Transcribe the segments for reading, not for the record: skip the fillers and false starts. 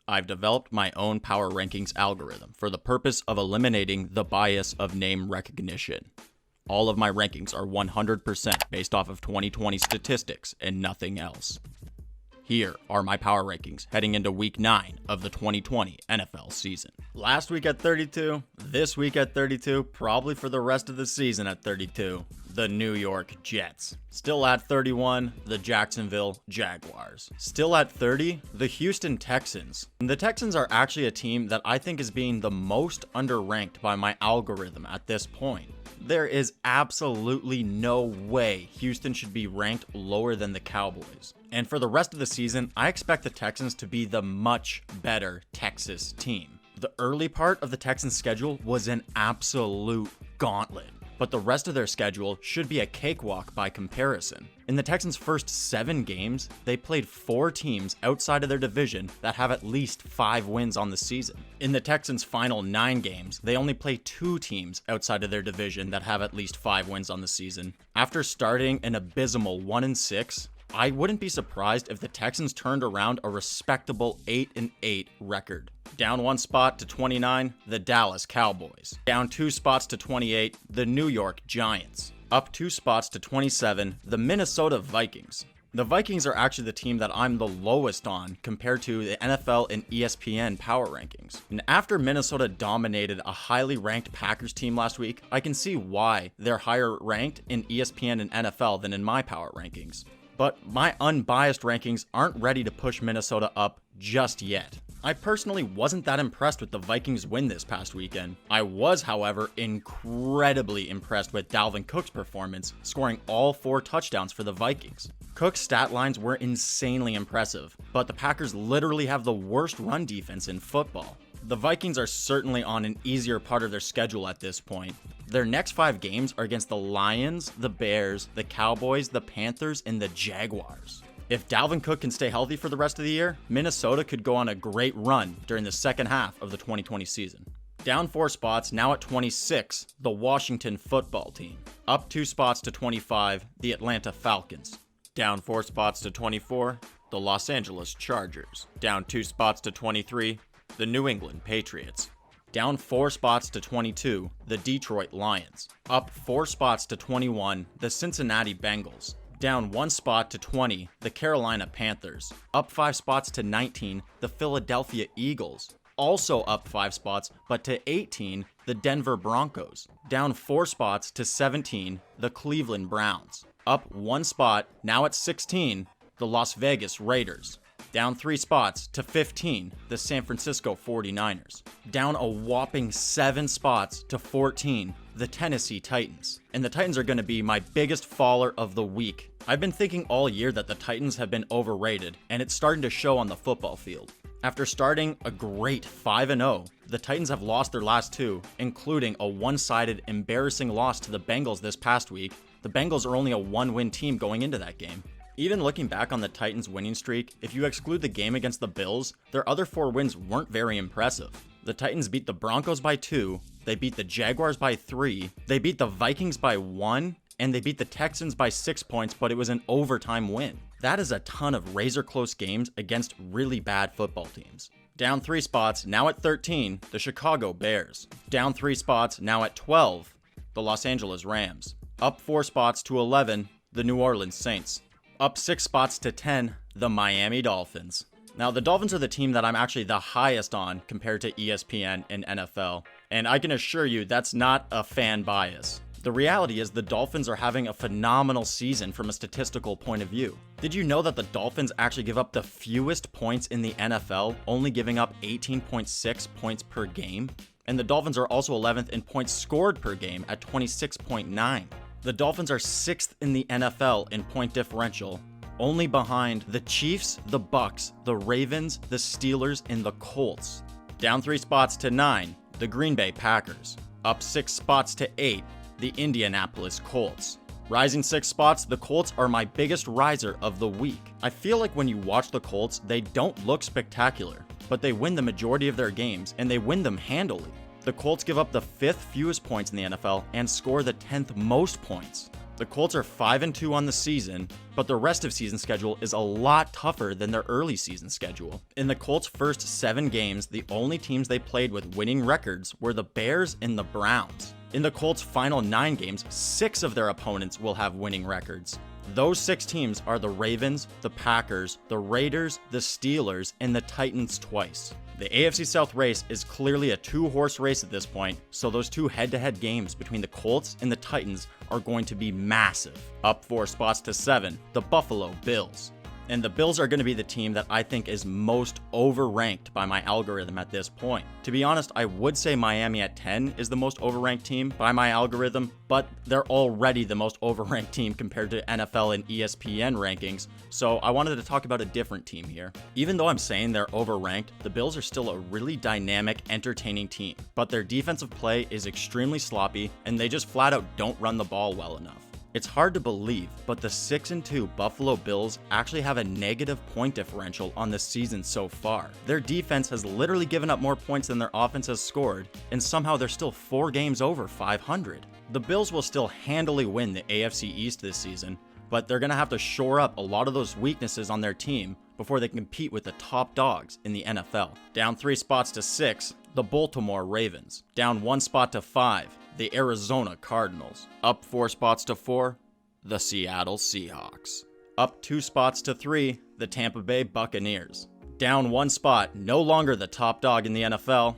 I've developed my own power rankings algorithm for the purpose of eliminating the bias of name recognition. All of my rankings are 100% based off of 2020 statistics and nothing else. Here are my power rankings heading into week 9 of the 2020 NFL season. Last week at 32, this week at 32, probably for the rest of the season at 32, the New York Jets. Still at 31, the Jacksonville Jaguars. Still at 30, the Houston Texans. And the Texans are actually a team that I think is being the most underranked by my algorithm at this point. There is absolutely no way Houston should be ranked lower than the Cowboys. And for the rest of the season, I expect the Texans to be the much better Texas team. The early part of the Texans' schedule was an absolute gauntlet, but the rest of their schedule should be a cakewalk by comparison. In the Texans' first 7 games, they played 4 teams outside of their division that have at least 5 wins on the season. In the Texans' final 9 games, they only play 2 teams outside of their division that have at least 5 wins on the season. After starting an abysmal 1-6, I wouldn't be surprised if the Texans turned around a respectable 8-8 record. Down 1 spot to 29, the Dallas Cowboys. Down 2 spots to 28, the New York Giants. Up 2 spots to 27, the Minnesota Vikings. The Vikings are actually the team that I'm the lowest on compared to the NFL and ESPN power rankings. And after Minnesota dominated a highly ranked Packers team last week, I can see why they're higher ranked in ESPN and NFL than in my power rankings. But my unbiased rankings aren't ready to push Minnesota up just yet. I personally wasn't that impressed with the Vikings' win this past weekend. I was, however, incredibly impressed with Dalvin Cook's performance, scoring all 4 touchdowns for the Vikings. Cook's stat lines were insanely impressive, but the Packers literally have the worst run defense in football. The Vikings are certainly on an easier part of their schedule at this point. Their next 5 games are against the Lions, the Bears, the Cowboys, the Panthers, and the Jaguars. If Dalvin Cook can stay healthy for the rest of the year, Minnesota could go on a great run during the second half of the 2020 season. Down 4 spots, now at 26, the Washington football team. Up 2 spots to 25, the Atlanta Falcons. Down 4 spots to 24, the Los Angeles Chargers. Down 2 spots to 23, the New England Patriots. Down 4 spots to 22, the Detroit Lions. Up 4 spots to 21, the Cincinnati Bengals. Down 1 spot to 20, the Carolina Panthers. Up 5 spots to 19, the Philadelphia Eagles. Also up 5 spots, but to 18, the Denver Broncos. Down 4 spots to 17, the Cleveland Browns. Up 1 spot, now at 16, the Las Vegas Raiders. Down 3 spots to 15, the San Francisco 49ers. Down a whopping 7 spots to 14, the Tennessee Titans. And the Titans are going to be my biggest faller of the week. I've been thinking all year that the Titans have been overrated, and it's starting to show on the football field. After starting a great 5-0, the Titans have lost their last 2, including a one-sided, embarrassing loss to the Bengals this past week. The Bengals are only a 1-win team going into that game. Even looking back on the Titans' winning streak, if you exclude the game against the Bills, their other 4 wins weren't very impressive. The Titans beat the Broncos by 2, they beat the Jaguars by 3, they beat the Vikings by 1, and they beat the Texans by 6 points, but it was an overtime win. That is a ton of razor-close games against really bad football teams. Down 3 spots, now at 13, the Chicago Bears. Down 3 spots, now at 12, the Los Angeles Rams. Up 4 spots to 11, the New Orleans Saints. Up 6 spots to 10, the Miami Dolphins. Now, the Dolphins are the team that I'm actually the highest on compared to ESPN and NFL, and I can assure you that's not a fan bias. The reality is the Dolphins are having a phenomenal season from a statistical point of view. Did you know that the Dolphins actually give up the fewest points in the NFL, only giving up 18.6 points per game? And the Dolphins are also 11th in points scored per game at 26.9. The Dolphins are 6th in the NFL in point differential, only behind the Chiefs, the Bucks, the Ravens, the Steelers, and the Colts. Down 3 spots to 9, the Green Bay Packers. Up 6 spots to 8, the Indianapolis Colts. Rising 6 spots, the Colts are my biggest riser of the week. I feel like when you watch the Colts, they don't look spectacular, but they win the majority of their games, and they win them handily. The Colts give up the 5th fewest points in the NFL and score the 10th most points. The Colts are 5-2 on the season, but the rest of season schedule is a lot tougher than their early season schedule. In the Colts' first 7 games, the only teams they played with winning records were the Bears and the Browns. In the Colts' final 9 games, 6 of their opponents will have winning records. Those 6 teams are the Ravens, the Packers, the Raiders, the Steelers, and the Titans twice. The AFC South race is clearly a 2-horse race at this point, so those 2 head-to-head games between the Colts and the Titans are going to be massive. Up 4 spots to 7, the Buffalo Bills. And the Bills are going to be the team that I think is most overranked by my algorithm at this point. To be honest, I would say Miami at 10 is the most overranked team by my algorithm, but they're already the most overranked team compared to NFL and ESPN rankings, so I wanted to talk about a different team here. Even though I'm saying they're overranked, the Bills are still a really dynamic, entertaining team, but their defensive play is extremely sloppy, and they just flat out don't run the ball well enough. It's hard to believe, but the 6-2 Buffalo Bills actually have a negative point differential on the season so far. Their defense has literally given up more points than their offense has scored, and somehow they're still 4 games over 500. The Bills will still handily win the AFC East this season, but they're going to have to shore up a lot of those weaknesses on their team before they compete with the top dogs in the NFL. Down 3 spots to 6, the Baltimore Ravens. Down 1 spot to 5, the Arizona Cardinals. Up 4 spots to 4, the Seattle Seahawks. Up 2 spots to 3, the Tampa Bay Buccaneers. Down 1 spot, no longer the top dog in the NFL,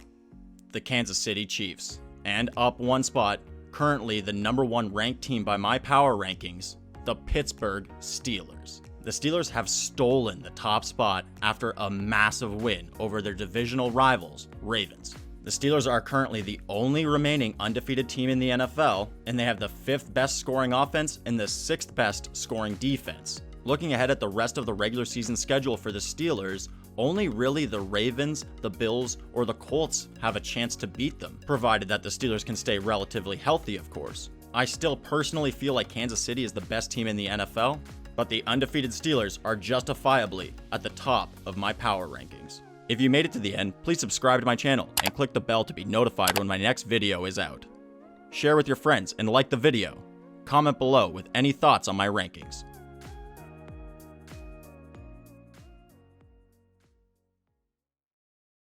the Kansas City Chiefs. And up 1 spot, currently the number 1 ranked team by my power rankings, the Pittsburgh Steelers. The Steelers have stolen the top spot after a massive win over their divisional rivals, Ravens. The Steelers are currently the only remaining undefeated team in the NFL, and they have the 5th best scoring offense and the 6th best scoring defense. Looking ahead at the rest of the regular season schedule for the Steelers, only really the Ravens, the Bills, or the Colts have a chance to beat them, provided that the Steelers can stay relatively healthy, of course. I still personally feel like Kansas City is the best team in the NFL, but the undefeated Steelers are justifiably at the top of my power rankings. If you made it to the end, please subscribe to my channel and click the bell to be notified when my next video is out. Share with your friends and like the video. Comment below with any thoughts on my rankings.